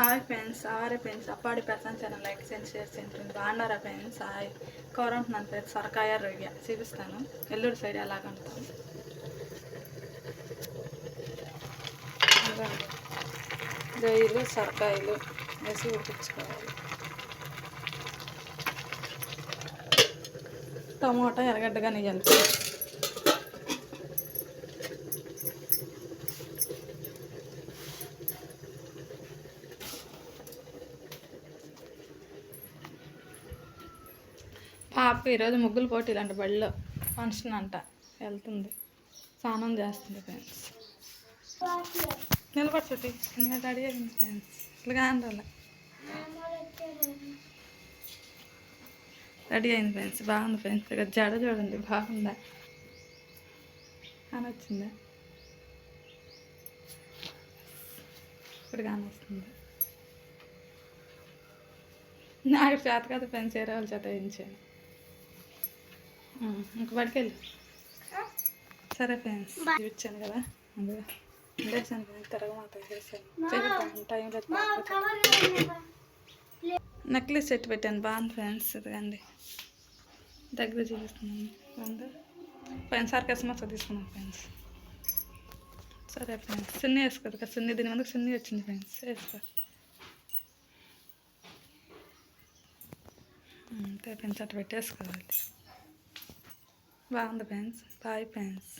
Hi friends, ఆరే friends, అప్పాడి పెసన్ channel like చేయండి, share చేయండి. బాగున్నారా ఫ్రెండ్స్? హాయ్, కూర ఉంటున్నాను ఫ్రెండ్స్, సొరకాయ రొయ్య చూపిస్తాను. ఎల్లూరు సైడ్ ఎలాగ ఉంటాను. రొయ్యలు సొరకాయలు వేసి ఉడికించుకోవాలి. టమోటా ఎర్రగడ్డగా నెయ్యాలి. పాప ఈరోజు ముగ్గులు పోటీలు అంట, బడిలో ఫంక్షన్ అంట, వెళ్తుంది, స్నానం చేస్తుంది ఫ్రెండ్స్. నిలబడుతుంది రెడీ అయింది ఫ్రెండ్స్. ఇట్లాగా రాలే, రెడీ అయింది ఫ్రెండ్స్. బాగుంది ఫ్రెండ్స్. ఇక జడ చూడండి, బాగుందా అని వచ్చిందా, ఇప్పుడు కానీ వస్తుంది. నాకు చేత కదా ఫ్రెండ్స్, వేరే వాళ్ళ చేత వేయించాను. ఇంక పడికెళ్ళి. సరే ఫ్రెండ్స్, చూపించాను కదా, అందులో వేసాను కదా, తిరగమాత వేసాను. టైం లేదు. నెక్లెస్ సెట్ పెట్టాను, బాగుంది ఫ్రెండ్స్. ఇదిగండి, దగ్గర చూపిస్తున్నాను. ఫ్రెండ్స్ క్రిస్మస్ తీసుకున్నాను ఫ్రెండ్స్. సరే ఫ్రెండ్స్, సున్ని వేసుకోదు కదా, సున్ని దీని ముందుకు సున్ని వచ్చింది ఫ్రెండ్స్, వేసుకో. అంతే ఫ్రెండ్స్, అట్లా పెట్టేసుకోవాలి. బాగుంది ఫ్రెండ్స్. Bye friends.